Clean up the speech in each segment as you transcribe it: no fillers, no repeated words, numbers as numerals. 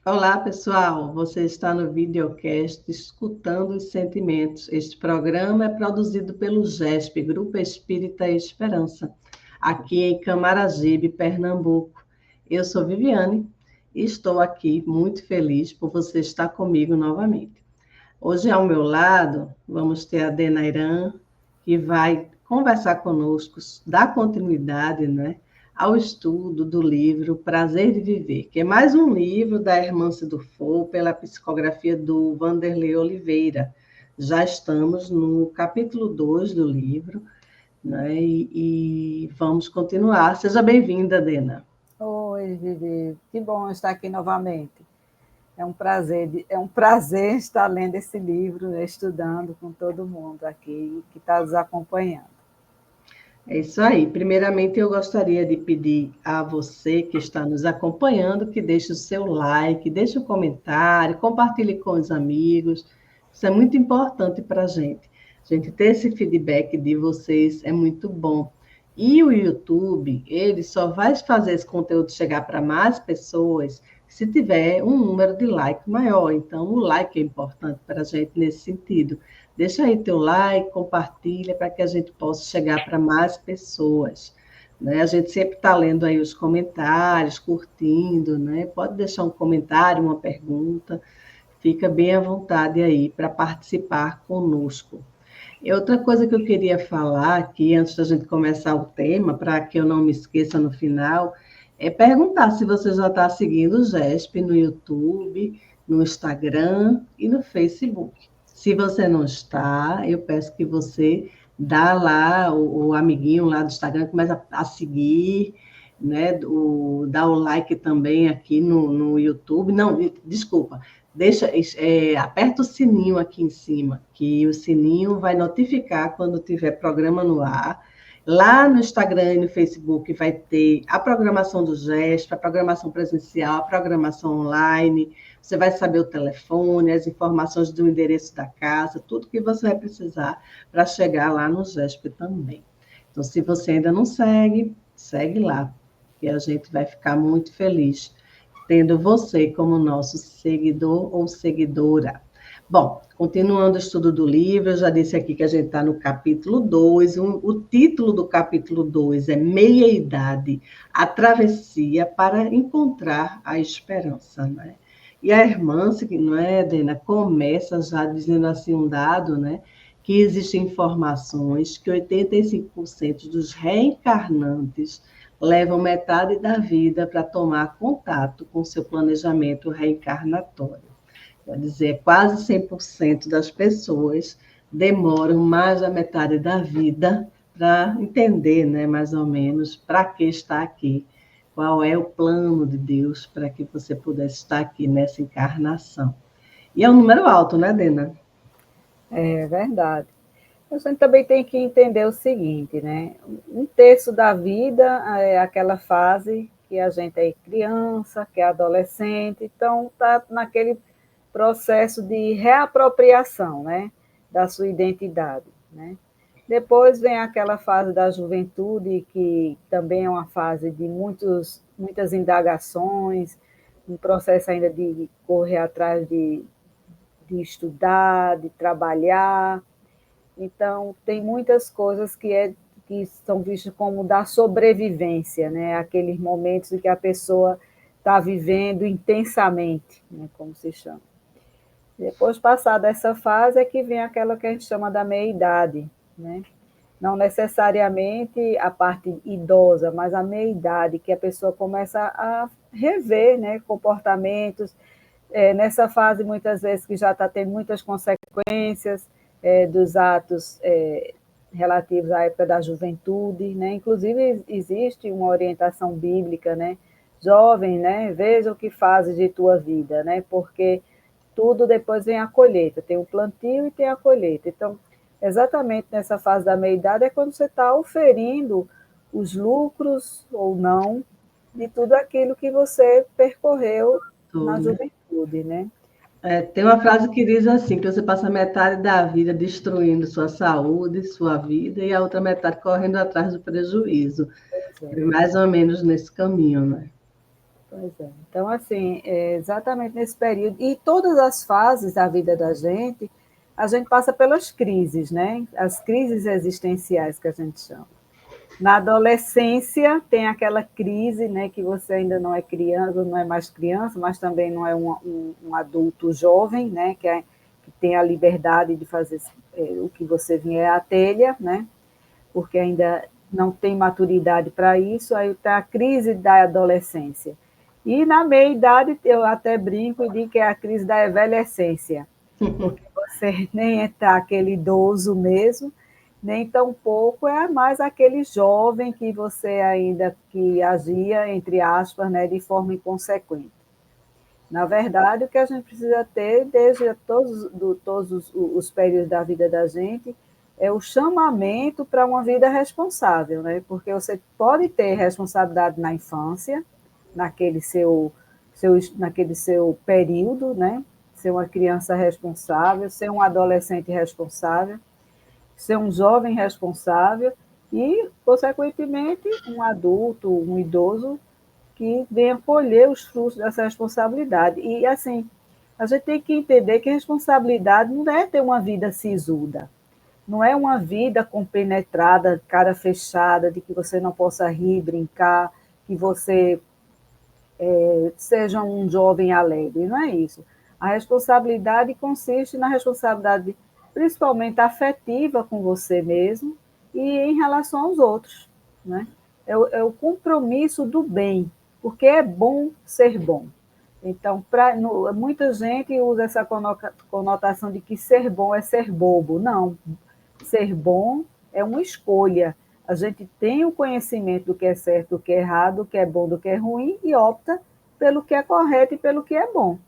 Olá, pessoal. Você está no videocast Escutando os Sentimentos. Este programa é produzido pelo GESP, Grupo Espírita Esperança, aqui em Camaragibe, Pernambuco. Eu sou Viviane e estou aqui muito feliz por você estar comigo novamente. Hoje, ao meu lado, vamos ter a Denairan, que vai conversar conosco, dar continuidade, né, ao estudo do livro Prazer de Viver, que é mais um livro da Hermance Durfort, pela psicografia do Vanderlei Oliveira. Já estamos no capítulo 2 do livro, né, e vamos continuar. Seja bem-vinda, Dena. Oi, Vivi, que bom estar aqui novamente. É um prazer estar lendo esse livro, né, estudando com todo mundo aqui que está nos acompanhando. É isso aí. Primeiramente, eu gostaria de pedir a você que está nos acompanhando que deixe o seu like, deixe um comentário, compartilhe com os amigos. Isso é muito importante para a gente. A gente ter esse feedback de vocês é muito bom. E o YouTube, ele só vai fazer esse conteúdo chegar para mais pessoas se tiver um número de like maior. Então, o like é importante para a gente nesse sentido. Deixa aí teu like, compartilha para que a gente possa chegar para mais pessoas. Né? A gente sempre está lendo aí os comentários, curtindo, né? Pode deixar um comentário, uma pergunta, fica bem à vontade aí para participar conosco. E outra coisa que eu queria falar aqui, antes da gente começar o tema, para que eu não me esqueça no final, é perguntar se você já está seguindo o GESP no YouTube, no Instagram e no Facebook. Se você não está, eu peço que você dá lá o amiguinho lá do Instagram, começa a seguir, né? Dá o like também aqui no YouTube. Não, desculpa, aperta o sininho aqui em cima, que o sininho vai notificar quando tiver programa no ar. Lá no Instagram e no Facebook vai ter a programação do GESP, a programação presencial, a programação online. Você vai saber o telefone, as informações do endereço da casa, tudo que você vai precisar para chegar lá no GESP também. Então, se você ainda não segue, segue lá, que a gente vai ficar muito feliz tendo você como nosso seguidor ou seguidora. Bom, continuando o estudo do livro, eu já disse aqui que a gente está no capítulo 2. O título do capítulo 2 é Meia-Idade, a Travessia para Encontrar a Esperança. Né? E a Hermance, que não é, Dena, começa já dizendo assim um dado, né? Que existem informações que 85% dos reencarnantes levam metade da vida para tomar contato com seu planejamento reencarnatório. Quer dizer, quase 100% das pessoas demoram mais da metade da vida para entender, né, mais ou menos, para que está aqui, qual é o plano de Deus para que você pudesse estar aqui nessa encarnação. E é um número alto, né, Dena? É verdade. A gente também tem que entender o seguinte, né? Um terço da vida é aquela fase que a gente é criança, que é adolescente, então está naquele processo de reapropriação, né? Da sua identidade, né? Depois vem aquela fase da juventude, que também é uma fase de muitas indagações, um processo ainda de correr atrás de estudar, de trabalhar. Então, tem muitas coisas que são vistas como da sobrevivência, né? Aqueles momentos em que a pessoa está vivendo intensamente, né? Como se chama. Depois, passada essa fase, é que vem aquela que a gente chama da meia-idade, né? Não necessariamente a parte idosa, mas a meia-idade, que a pessoa começa a rever, né, comportamentos. Nessa fase, muitas vezes, que já está tendo muitas consequências dos atos relativos à época da juventude, né? Inclusive, existe uma orientação bíblica, né? Jovem, né? Veja o que fazes de tua vida, né? Porque tudo depois vem a colheita, tem o plantio e tem a colheita. Então, exatamente nessa fase da meia-idade é quando você está oferindo os lucros ou não de tudo aquilo que você percorreu na Tudo, né? juventude, né? Tem uma frase que diz assim, que você passa metade da vida destruindo sua saúde, sua vida, e a outra metade correndo atrás do prejuízo. Pois É é. mais ou menos nesse caminho, né? Pois é. Então, assim, exatamente nesse período, e todas as fases da vida da gente, a gente passa pelas crises, né? As crises existenciais que a gente chama. Na adolescência tem aquela crise, né, que você ainda não é criança, não é mais criança, mas também não é um adulto jovem, né, que tem a liberdade de fazer o que você vier à telha, né, porque ainda não tem maturidade para isso, aí está a crise da adolescência. E na meia-idade eu até brinco e digo que é a crise da envelhecência, porque você nem está aquele idoso mesmo, nem tampouco é mais aquele jovem que você ainda que agia, entre aspas, né, de forma inconsequente. Na verdade, o que a gente precisa ter, desde todos os períodos da vida da gente, é o chamamento para uma vida responsável, né? Porque você pode ter responsabilidade na infância, naquele seu período, né? Ser uma criança responsável, ser um adolescente responsável, ser um jovem responsável e, consequentemente, um adulto, um idoso que venha colher os frutos dessa responsabilidade. E, assim, a gente tem que entender que responsabilidade não é ter uma vida sisuda, não é uma vida compenetrada, cara fechada, de que você não possa rir, brincar, que você seja um jovem alegre, não é isso. A responsabilidade consiste na responsabilidade principalmente afetiva com você mesmo e em relação aos outros, né? É o compromisso do bem, porque é bom ser bom. Então, muita gente usa essa conotação de que ser bom é ser bobo. Não, ser bom é uma escolha. A gente tem o conhecimento do que é certo, do que é errado, do que é bom, do que é ruim e opta pelo que é correto e pelo que é bom,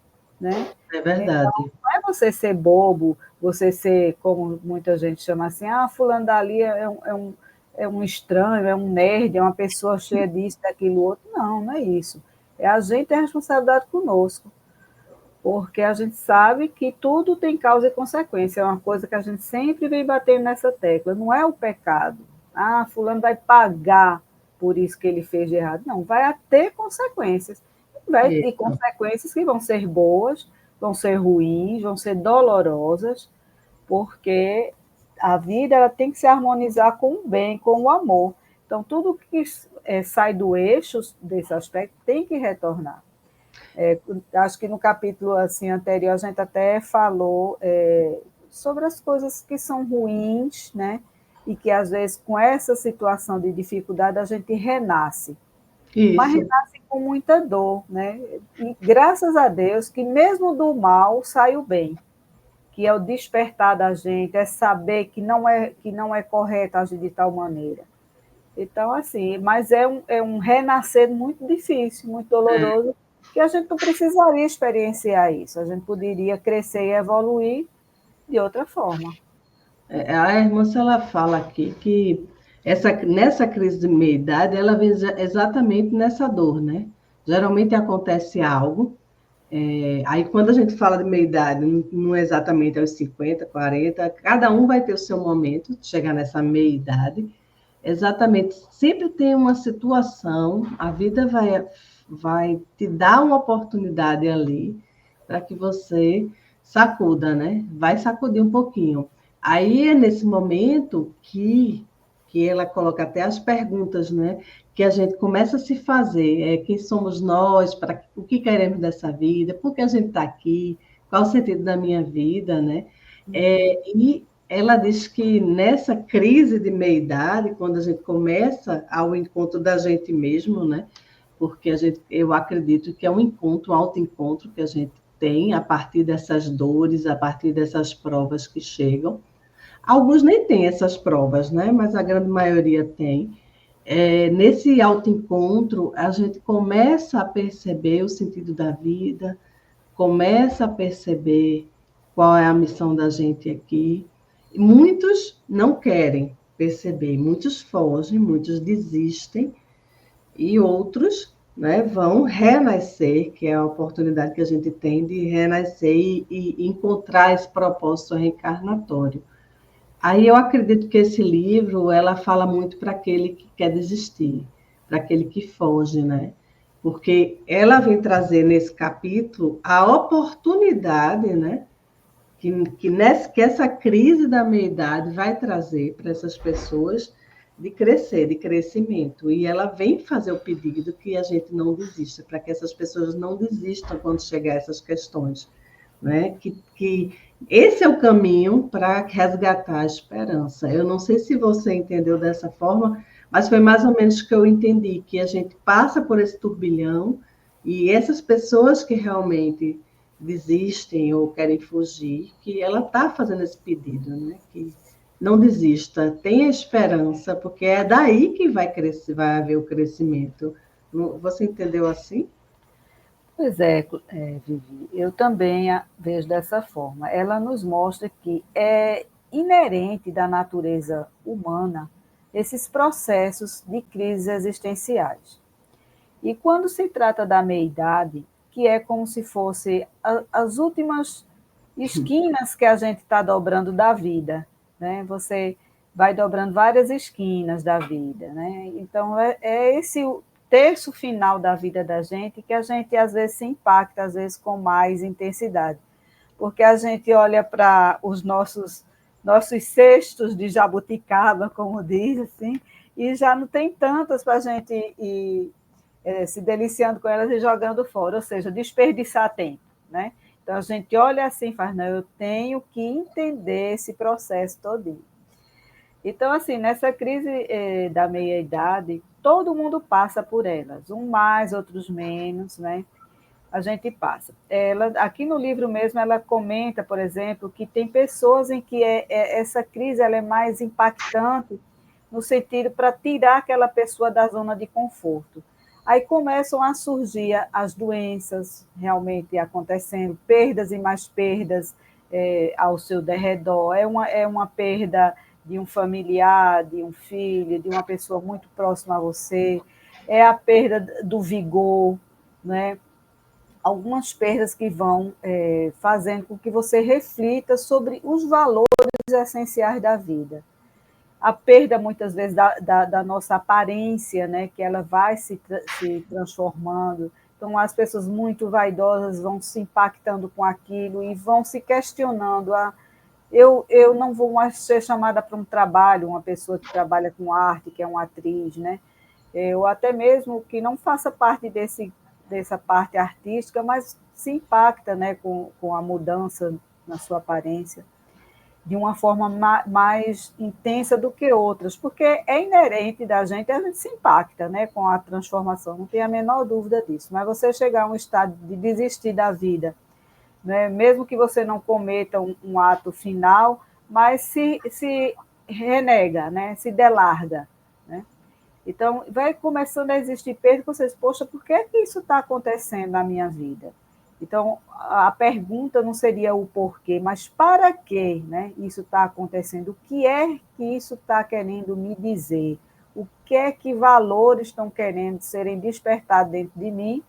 né? É Então, verdade. não é você ser bobo, você ser, como muita gente chama assim, fulano dali é um estranho, é um nerd, é uma pessoa cheia disso, daquilo outro. Não, não é isso. É a gente ter responsabilidade conosco, porque a gente sabe que tudo tem causa e consequência. É uma coisa que a gente sempre vem batendo nessa tecla. Não é o pecado. Fulano vai pagar por isso que ele fez de errado. Não, vai ter consequências. Vai ter Isso. consequências que vão ser boas, vão ser ruins, vão ser dolorosas, porque a vida ela tem que se harmonizar com o bem, com o amor. Então, tudo que sai do eixo desse aspecto tem que retornar. Acho que no capítulo assim, anterior a gente até falou sobre as coisas que são ruins, né? E que às vezes com essa situação de dificuldade a gente renasce, mas Isso. renasce com muita dor, né? E graças a Deus que mesmo do mal sai o bem, que é o despertar da gente, é saber que não é correto agir de tal maneira. Então, assim, mas é um renascer muito difícil, muito doloroso, que a gente não precisaria experienciar isso, a gente poderia crescer e evoluir de outra forma. A irmã ela fala aqui que nessa crise de meia-idade, ela vê exatamente nessa dor, né? Geralmente acontece algo, aí quando a gente fala de meia-idade, não é exatamente aos 50, 40, cada um vai ter o seu momento de chegar nessa meia-idade. Exatamente, sempre tem uma situação, a vida vai te dar uma oportunidade ali para que você sacuda, né? Vai sacudir um pouquinho. Aí é nesse momento que ela coloca até as perguntas, né? Que a gente começa a se fazer. Quem somos nós? O que queremos dessa vida? Por que a gente está aqui? Qual o sentido da minha vida, né? E ela diz que nessa crise de meia-idade, quando a gente começa ao encontro da gente mesmo, né? Porque eu acredito que é um encontro, um autoencontro que a gente tem a partir dessas dores, a partir dessas provas que chegam. Alguns nem têm essas provas, né? Mas a grande maioria tem. Nesse autoencontro, a gente começa a perceber o sentido da vida, começa a perceber qual é a missão da gente aqui. Muitos não querem perceber, muitos fogem, muitos desistem, e outros, né, vão renascer, que é a oportunidade que a gente tem de renascer e encontrar esse propósito reencarnatório. Aí eu acredito que esse livro, ela fala muito para aquele que quer desistir, para aquele que foge, né? porque ela vem trazer nesse capítulo a oportunidade, né, que essa crise da meia-idade vai trazer para essas pessoas de crescer, de crescimento. E ela vem fazer o pedido que a gente não desista, para que essas pessoas não desistam quando chegar a essas questões. Né? Que esse é o caminho para resgatar a esperança. Eu não sei se você entendeu dessa forma, mas foi mais ou menos que eu entendi, que a gente passa por esse turbilhão e essas pessoas que realmente desistem ou querem fugir, que ela está fazendo esse pedido, né? Que não desista, tenha esperança, porque é daí que vai crescer, vai haver o crescimento. Você entendeu assim? Pois é, Vivi, eu também a vejo dessa forma. Ela nos mostra que é inerente da natureza humana esses processos de crises existenciais. E quando se trata da meia-idade, que é como se fosse as últimas esquinas que a gente está dobrando da vida, né? Você vai dobrando várias esquinas da vida, né? Então, é esse o terço final da vida da gente que a gente, às vezes, se impacta, às vezes, com mais intensidade. Porque a gente olha para os nossos cestos de jabuticaba, como diz, assim, e já não tem tantas para a gente ir se deliciando com elas e jogando fora, ou seja, desperdiçar tempo, né? Então a gente olha assim e faz, não, eu tenho que entender esse processo todinho. Então, assim, nessa crise da meia-idade, todo mundo passa por elas, um mais, outros menos, né? A gente passa. Ela, aqui no livro mesmo, ela comenta, por exemplo, que tem pessoas em que essa crise ela é mais impactante no sentido para tirar aquela pessoa da zona de conforto. Aí começam a surgir as doenças realmente acontecendo, perdas e mais perdas ao seu derredor. É uma perda de um familiar, de um filho, de uma pessoa muito próxima a você, é a perda do vigor, né? Algumas perdas que vão fazendo com que você reflita sobre os valores essenciais da vida. A perda, muitas vezes, da nossa aparência, né, que ela vai se transformando. Então, as pessoas muito vaidosas vão se impactando com aquilo e vão se questionando. Eu não vou mais ser chamada para um trabalho, uma pessoa que trabalha com arte, que é uma atriz, né? Ou até mesmo que não faça parte dessa parte artística, mas se impacta, né, com a mudança na sua aparência de uma forma mais intensa do que outras, porque é inerente da gente, a gente se impacta, né, com a transformação, não tem a menor dúvida disso. Mas você chegar a um estado de desistir da vida, né, mesmo que você não cometa um ato final, mas se renega, né, se delarga, né? Então, vai começando a existir perda, vocês, poxa, por que isso está acontecendo na minha vida? Então, a pergunta não seria o porquê, mas para que, né, isso está acontecendo? O que é que isso está querendo me dizer? O que é que valores estão querendo serem despertados dentro de mim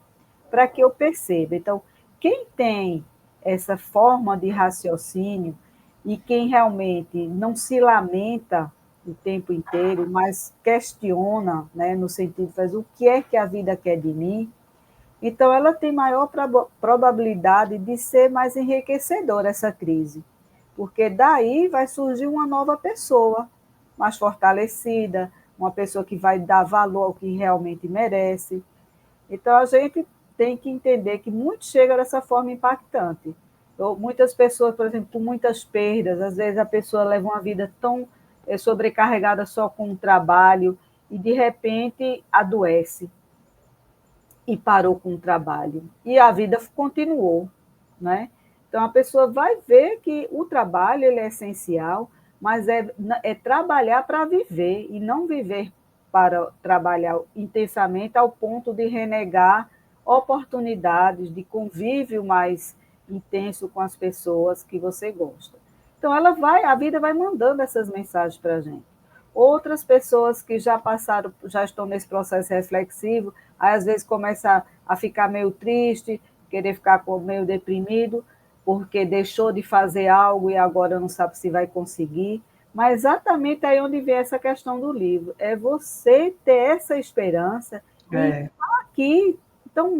para que eu perceba? Então, quem tem essa forma de raciocínio e quem realmente não se lamenta o tempo inteiro, mas questiona, né, no sentido de fazer o que é que a vida quer de mim, então ela tem maior probabilidade de ser mais enriquecedora essa crise, porque daí vai surgir uma nova pessoa, mais fortalecida, uma pessoa que vai dar valor ao que realmente merece. Então a gente tem que entender que muito chega dessa forma impactante. Muitas pessoas, por exemplo, com muitas perdas, às vezes a pessoa leva uma vida tão sobrecarregada só com o trabalho e de repente adoece e parou com o trabalho e a vida continuou, né? Então a pessoa vai ver que o trabalho ele é essencial, mas é trabalhar para viver e não viver para trabalhar intensamente ao ponto de renegar oportunidades de convívio mais intenso com as pessoas que você gosta. Então a vida vai mandando essas mensagens para a gente. Outras pessoas que já passaram, já estão nesse processo reflexivo, aí às vezes começa a ficar meio triste, querer ficar meio deprimido, porque deixou de fazer algo e agora não sabe se vai conseguir. Mas exatamente aí onde vem essa questão do livro. É você ter essa esperança e É. estar aqui Então,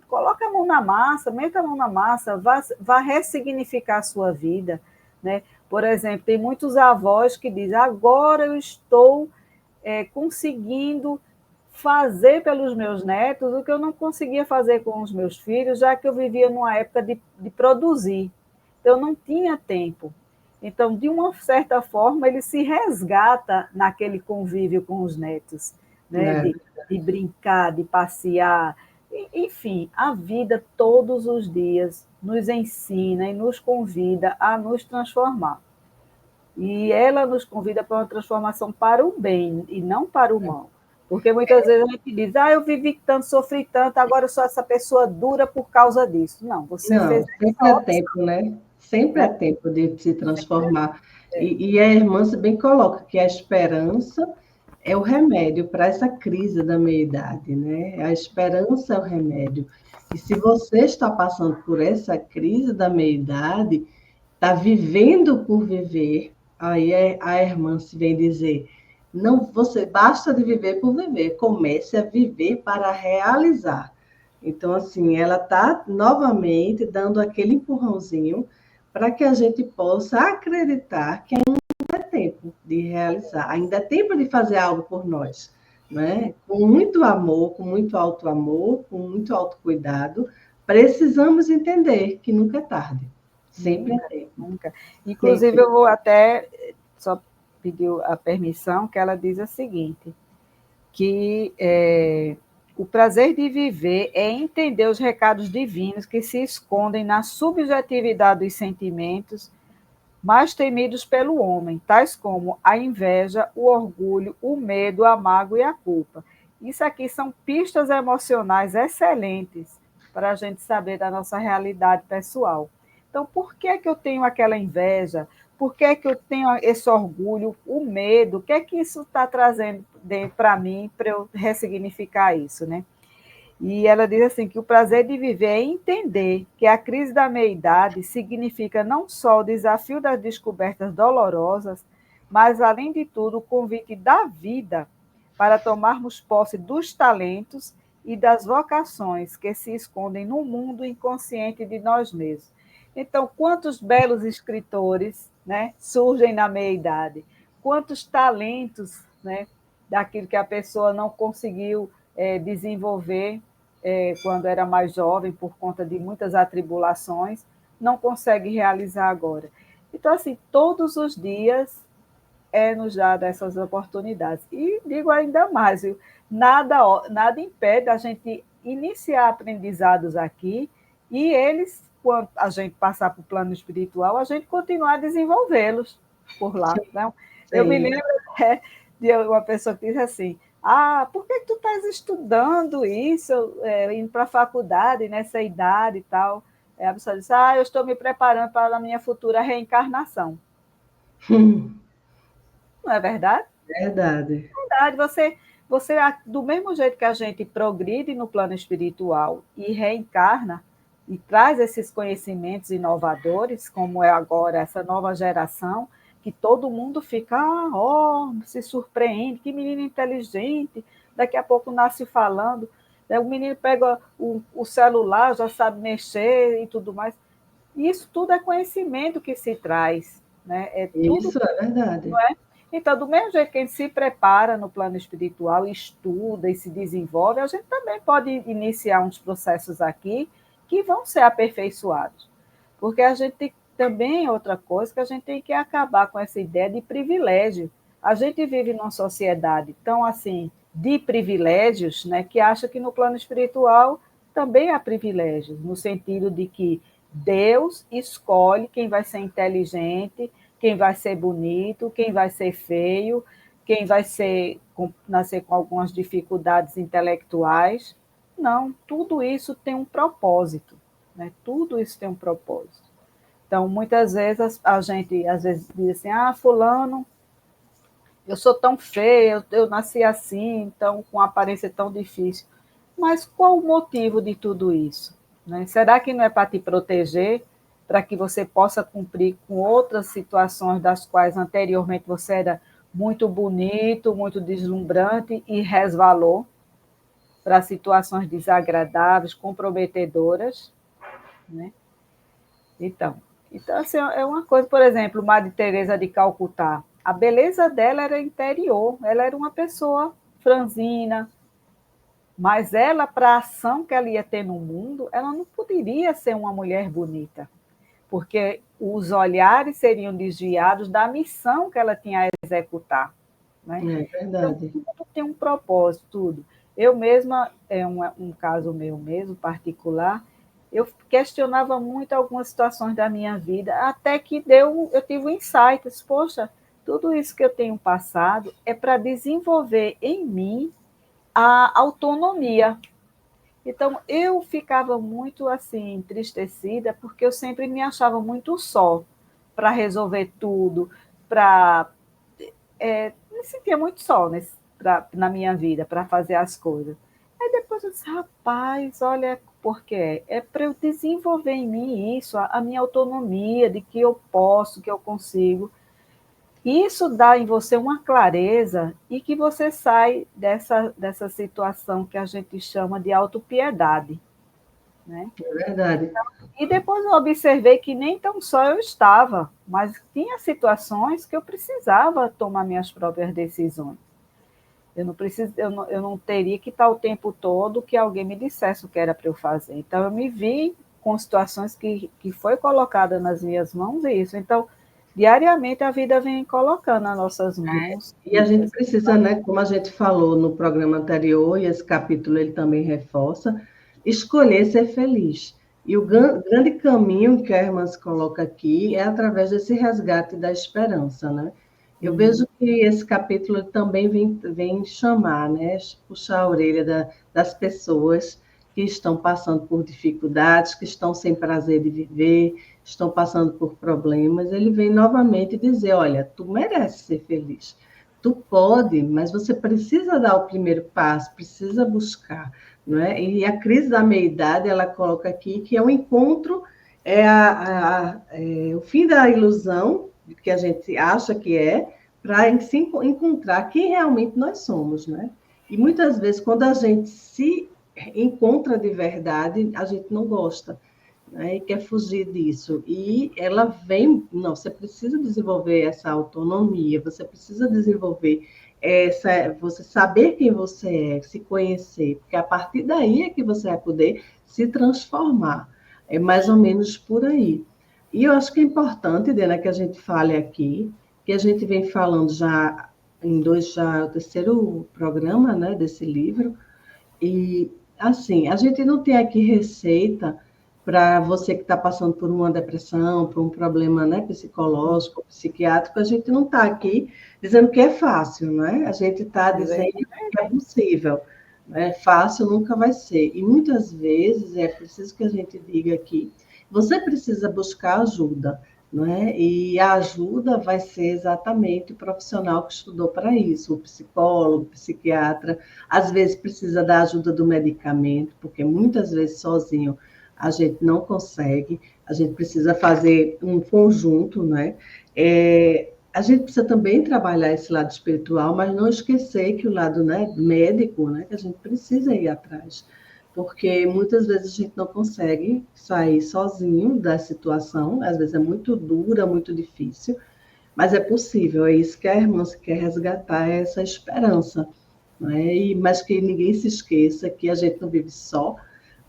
coloca a mão na massa, meta a mão na massa, vá ressignificar a sua vida, né? Por exemplo, tem muitos avós que dizem, agora eu estou conseguindo fazer pelos meus netos o que eu não conseguia fazer com os meus filhos, já que eu vivia numa época de produzir. Então, eu não tinha tempo. Então, de uma certa forma, ele se resgata naquele convívio com os netos, né? De brincar, de passear. Enfim, a vida todos os dias nos ensina e nos convida a nos transformar. E ela nos convida para uma transformação para o bem e não para o mal. Porque muitas vezes a gente diz, eu vivi tanto, sofri tanto, agora eu sou essa pessoa dura por causa disso. Não, você fez sempre é tempo, né? Sempre é tempo de se transformar. E a irmã se bem coloca que a esperança é o remédio para essa crise da meia-idade, né? A esperança é o remédio. E se você está passando por essa crise da meia-idade, está vivendo por viver, aí a irmã se vem dizer, não, você basta de viver por viver, comece a viver para realizar. Então, assim, ela está novamente dando aquele empurrãozinho para que a gente possa acreditar que ainda é tempo de realizar, ainda é tempo de fazer algo por nós, né? Com muito amor, com muito auto-amor, com muito autocuidado, precisamos entender que nunca é tarde. Sempre é tempo. Nunca. Inclusive, sempre. Eu vou até só pedir a permissão, que ela diz o seguinte, que o prazer de viver é entender os recados divinos que se escondem na subjetividade dos sentimentos mais temidos pelo homem, tais como a inveja, o orgulho, o medo, a mágoa e a culpa. Isso aqui são pistas emocionais excelentes para a gente saber da nossa realidade pessoal. Então, por que eu tenho aquela inveja? Por que eu tenho esse orgulho, o medo? O que é que isso está trazendo para mim, para eu ressignificar isso, né? E ela diz assim que o prazer de viver é entender que a crise da meia-idade significa não só o desafio das descobertas dolorosas, mas, além de tudo, o convite da vida para tomarmos posse dos talentos e das vocações que se escondem no mundo inconsciente de nós mesmos. Então, quantos belos escritores, né, surgem na meia-idade? Quantos talentos, né, daquilo que a pessoa não conseguiu desenvolver quando era mais jovem, por conta de muitas atribulações, não consegue realizar agora. Então, assim, todos os dias nos dado essas oportunidades. E digo ainda mais, viu? Nada impede a gente iniciar aprendizados aqui e eles, quando a gente passar para o plano espiritual, a gente continuar a desenvolvê-los por lá. Não? Eu me lembro de uma pessoa que disse assim, por que tu estás estudando isso, indo para a faculdade nessa idade e tal? A pessoa disse, eu estou me preparando para a minha futura reencarnação. Não é verdade? Verdade. Verdade. Você, do mesmo jeito que a gente progride no plano espiritual e reencarna e traz esses conhecimentos inovadores, como é agora essa nova geração, que todo mundo fica, se surpreende, que menino inteligente, daqui a pouco nasce falando, o menino pega o celular, já sabe mexer e tudo mais. Isso tudo é conhecimento que se traz. Né? Isso é verdade. Não é? Então, do mesmo jeito que a gente se prepara no plano espiritual, estuda e se desenvolve, a gente também pode iniciar uns processos aqui que vão ser aperfeiçoados. Porque a gente tem também outra coisa, que a gente tem que acabar com essa ideia de privilégio. A gente vive numa sociedade tão assim, de privilégios, né, que acha que no plano espiritual também há privilégios, no sentido de que Deus escolhe quem vai ser inteligente, quem vai ser bonito, quem vai ser feio, quem vai nascer com algumas dificuldades intelectuais. Não, tudo isso tem um propósito, né? Tudo isso tem um propósito. Então, muitas vezes a gente às vezes diz assim, fulano, eu sou tão feio, eu nasci assim, então com aparência tão difícil. Mas qual o motivo de tudo isso? Né? Será que não é para te proteger, para que você possa cumprir com outras situações das quais anteriormente você era muito bonito, muito deslumbrante e resvalou? para situações desagradáveis, comprometedoras, né? Então, assim, é uma coisa, por exemplo, Madre Teresa de Calcutá, a beleza dela era interior, ela era uma pessoa franzina, mas ela, para a ação que ela ia ter no mundo, ela não poderia ser uma mulher bonita, porque os olhares seriam desviados da missão que ela tinha a executar, né? É Então, verdade. tudo tem um propósito, tudo. Eu mesma, é um caso meu mesmo, particular, eu questionava muito algumas situações da minha vida, até que eu tive um insight, disse, poxa, tudo isso que eu tenho passado é para desenvolver em mim a autonomia. Então, eu ficava muito assim, entristecida, porque eu sempre me achava muito só para resolver tudo, para me sentia muito só na minha vida para fazer as coisas. Aí depois eu disse, rapaz, olha por quê? É para eu desenvolver em mim isso, a minha autonomia, de que eu posso, que eu consigo. Isso dá em você uma clareza e que você sai dessa situação que a gente chama de autopiedade, né? É verdade. E depois eu observei que nem tão só eu estava, mas tinha situações que eu precisava tomar minhas próprias decisões. Eu não teria que estar o tempo todo que alguém me dissesse o que era para eu fazer. Então, eu me vi com situações que foi colocada nas minhas mãos e isso. Então, diariamente a vida vem colocando nas nossas mãos. E a gente precisa, né, como a gente falou no programa anterior, e esse capítulo ele também reforça, escolher ser feliz. E o grande caminho que a irmã se coloca aqui é através desse resgate da esperança, né? Eu vejo que esse capítulo também vem chamar, né, puxar a orelha das pessoas que estão passando por dificuldades, que estão sem prazer de viver, estão passando por problemas. Ele vem novamente dizer, olha, tu mereces ser feliz. Tu pode, mas você precisa dar o primeiro passo, precisa buscar, não é? E a crise da meia-idade, ela coloca aqui que é o encontro, o fim da ilusão que a gente acha que para se encontrar quem realmente nós somos, né? E muitas vezes, quando a gente se encontra de verdade, a gente não gosta, né, e quer fugir disso. E ela vem, não, você precisa desenvolver essa autonomia, você precisa desenvolver você saber quem você é, se conhecer, porque a partir daí é que você vai poder se transformar. É mais ou menos por aí. E eu acho que é importante, Dena, que a gente fale aqui, que a gente vem falando já já é o terceiro programa, né, desse livro, e, assim, a gente não tem aqui receita para você que está passando por uma depressão, por um problema, né, psicológico, psiquiátrico, a gente não está aqui dizendo que é fácil, né? A gente está dizendo que é possível. Né? Fácil nunca vai ser. E muitas vezes é preciso que a gente diga aqui, você precisa buscar ajuda, não é? E a ajuda vai ser exatamente o profissional que estudou para isso, o psicólogo, o psiquiatra, às vezes precisa da ajuda do medicamento, porque muitas vezes sozinho a gente não consegue, a gente precisa fazer um conjunto, né? A gente precisa também trabalhar esse lado espiritual, mas não esquecer que o lado, né, médico, né, que a gente precisa ir atrás, porque muitas vezes a gente não consegue sair sozinho da situação, às vezes é muito dura, muito difícil, mas é possível, é isso que a irmã quer resgatar, é essa esperança, né? Mas que ninguém se esqueça que a gente não vive só,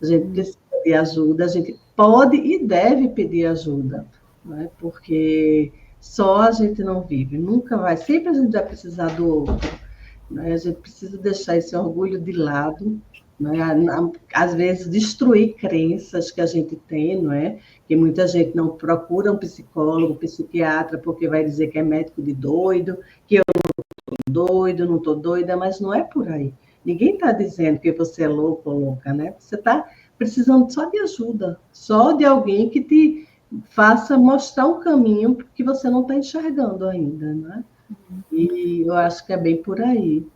a gente precisa de ajuda, a gente pode e deve pedir ajuda, né? Porque só a gente não vive, nunca vai, sempre a gente vai precisar do outro, né? A gente precisa deixar esse orgulho de lado, né? Às vezes destruir crenças que a gente tem, não é? Que muita gente não procura um psicólogo, um psiquiatra, porque vai dizer que é médico de doido, que eu doido, não estou doida, mas não é por aí. Ninguém está dizendo que você é louco ou louca, né? Você está precisando só de ajuda, só de alguém que te faça mostrar um caminho que você não está enxergando ainda, né? E eu acho que é bem por aí.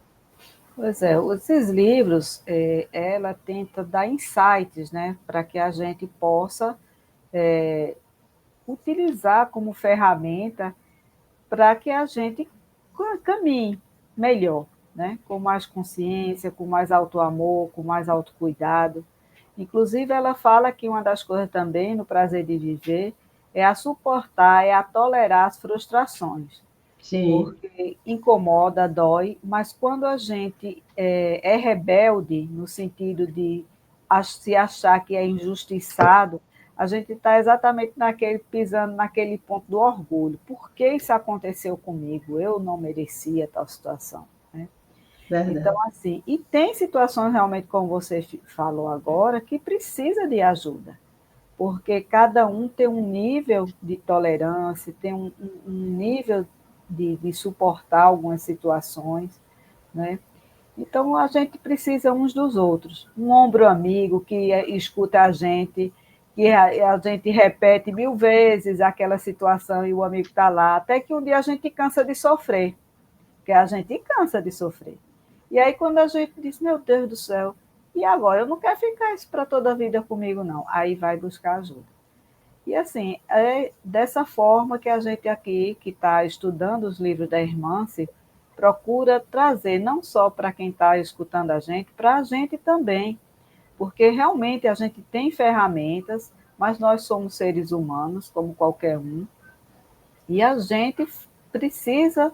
Pois é, esses livros, ela tenta dar insights, né, para que a gente possa utilizar como ferramenta para que a gente caminhe melhor. né? Com mais consciência, com mais autoamor, com mais autocuidado. Inclusive, ela fala que uma das coisas também no prazer de viver é a suportar, é a tolerar as frustrações, Sim, porque incomoda, dói, mas quando a gente é rebelde, no sentido de se achar que é injustiçado, a gente está exatamente pisando naquele ponto do orgulho. Por que isso aconteceu comigo? Eu não merecia tal situação. Né? Então, verdade. assim, e tem situações realmente, como você falou agora, que precisa de ajuda, porque cada um tem um nível de tolerância, tem um nível de suportar algumas situações, né? Então, a gente precisa uns dos outros. Um ombro amigo que escuta a gente, que a gente repete 1000 vezes aquela situação e o amigo está lá, até que um dia a gente cansa de sofrer, porque a gente cansa de sofrer. E aí, quando a gente diz, meu Deus do céu, e agora? Eu não quero ficar isso para toda a vida comigo, não. Aí vai buscar ajuda. E assim, é dessa forma que a gente aqui, que está estudando os livros da Hermance, procura trazer não só para quem está escutando a gente, para a gente também, porque realmente a gente tem ferramentas, mas nós somos seres humanos, como qualquer um, e a gente precisa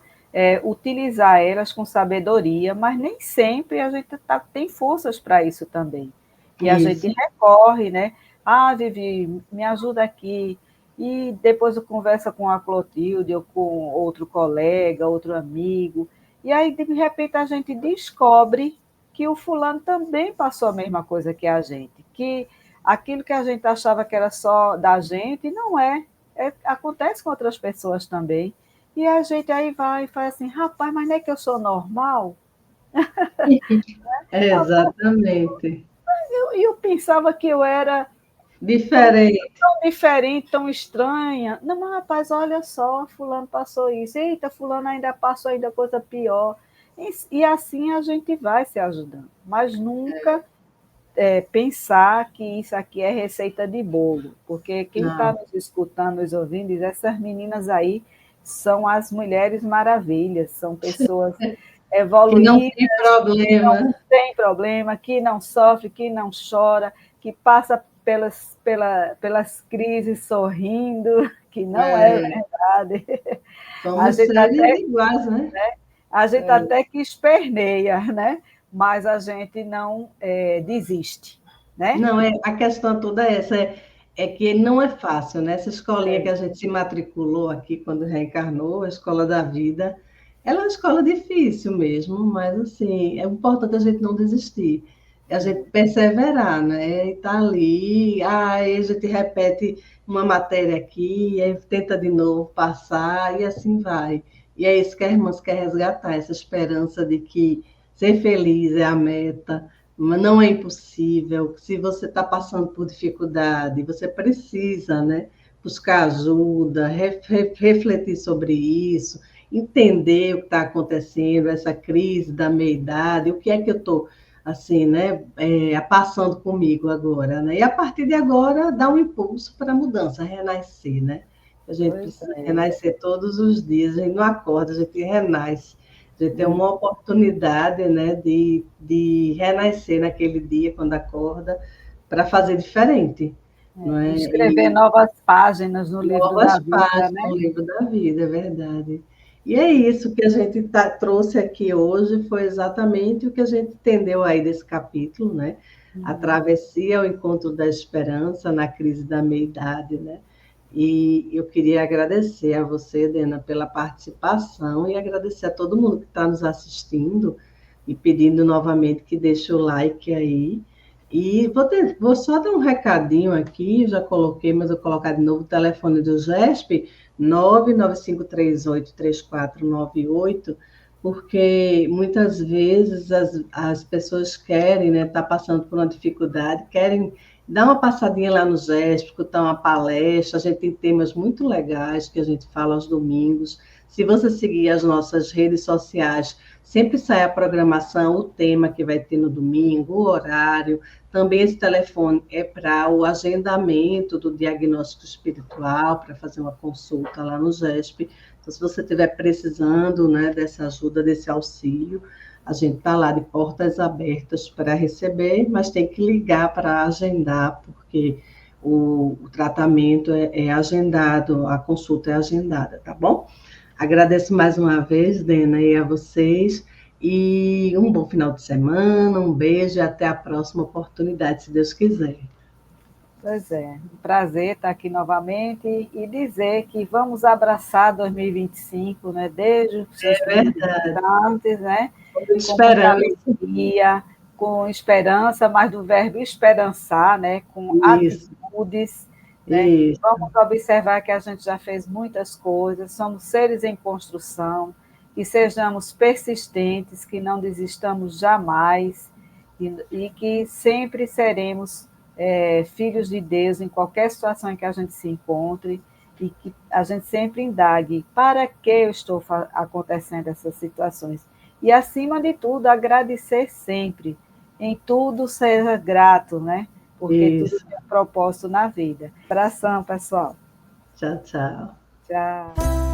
utilizar elas com sabedoria, mas nem sempre a gente tem forças para isso também. E a gente Isso. recorre, né? Ah, Vivi, me ajuda aqui. E depois eu converso com a Clotilde ou com outro colega, outro amigo. E aí, de repente, a gente descobre que o fulano também passou a mesma coisa que a gente, que aquilo que a gente achava que era só da gente, não é. Acontece com outras pessoas também. E a gente aí vai e faz assim, rapaz, mas não é que eu sou normal? Rapaz, Exatamente. eu pensava que eu era tão, Diferente. tão diferente, tão estranha. Não, mas rapaz, olha só, fulano passou isso. Eita, fulano ainda passou ainda coisa pior. E assim a gente vai se ajudando. Mas nunca pensar que isso aqui é receita de bolo, porque quem está Não. nos escutando, nos ouvindo, diz, essas meninas aí são as mulheres maravilhas, são pessoas Que não evoluídas, tem que não problema. tem problema, que não sofre, que não chora, que passa pelas crises sorrindo, que não é É, verdade. A somos gente seres até iguais, né? a gente É. até que esperneia, né? Mas a gente não desiste, né? Não, a questão toda é essa, é que não é fácil, né? Essa escolinha que É, a gente se matriculou aqui quando reencarnou, a Escola da Vida, ela é uma escola difícil mesmo, mas assim, é importante a gente não desistir, a gente perseverar, né? E tá ali, aí a gente repete uma matéria aqui, aí tenta de novo passar, e assim vai. E é isso que a irmã quer resgatar, essa esperança de que ser feliz é a meta, mas não é impossível. Se você está passando por dificuldade, você precisa, né, buscar ajuda, refletir sobre isso, entender o que está acontecendo, essa crise da meia-idade, o que é que eu estou, assim, né, passando comigo agora, né? E a partir de agora, dar um impulso para a mudança, renascer, né? A gente pois precisa é. renascer todos os dias, a gente não acorda, a gente renasce. Você tem uma oportunidade, né, de renascer naquele dia, quando acorda, para fazer diferente, não é? Escrever novas páginas no livro da Novas vida, páginas né? no livro da vida, é verdade. E é isso que a gente trouxe aqui hoje, foi exatamente o que a gente entendeu aí desse capítulo, né? A travessia ao encontro da esperança na crise da meia-idade, né? E eu queria agradecer a você, Dena, pela participação e agradecer a todo mundo que está nos assistindo e pedindo novamente que deixe o like aí. E vou só dar um recadinho aqui, já coloquei, mas vou colocar de novo o telefone do GESP, 995383498, porque muitas vezes as pessoas querem, né, tá passando por uma dificuldade, querem dar uma passadinha lá no GESP, escutar uma palestra, a gente tem temas muito legais que a gente fala aos domingos. Se você seguir as nossas redes sociais, sempre sai a programação, o tema que vai ter no domingo, o horário. Também esse telefone é para o agendamento do diagnóstico espiritual, para fazer uma consulta lá no GESP. Então, se você estiver precisando, né, dessa ajuda, desse auxílio, a gente está lá de portas abertas para receber, mas tem que ligar para agendar, porque o tratamento é agendado, a consulta é agendada, tá bom? Agradeço mais uma vez, Dena, e a vocês, e um bom final de semana, um beijo e até a próxima oportunidade, se Deus quiser. Pois é, um prazer estar aqui novamente e dizer que vamos abraçar 2025, né, desde os seus É primeiros verdade. instantes, né, com muita Esperando alegria, com esperança, mas do verbo esperançar, né, com isso, atitudes, né, isso, vamos observar que a gente já fez muitas coisas, somos seres em construção, que sejamos persistentes, que não desistamos jamais e que sempre seremos filhos de Deus em qualquer situação em que a gente se encontre e que a gente sempre indague para que eu estou acontecendo essas situações. E, acima de tudo, agradecer sempre. Em tudo seja grato, né? Porque tudo isso. tem um propósito na vida. Abração, pessoal. Tchau, tchau. Tchau.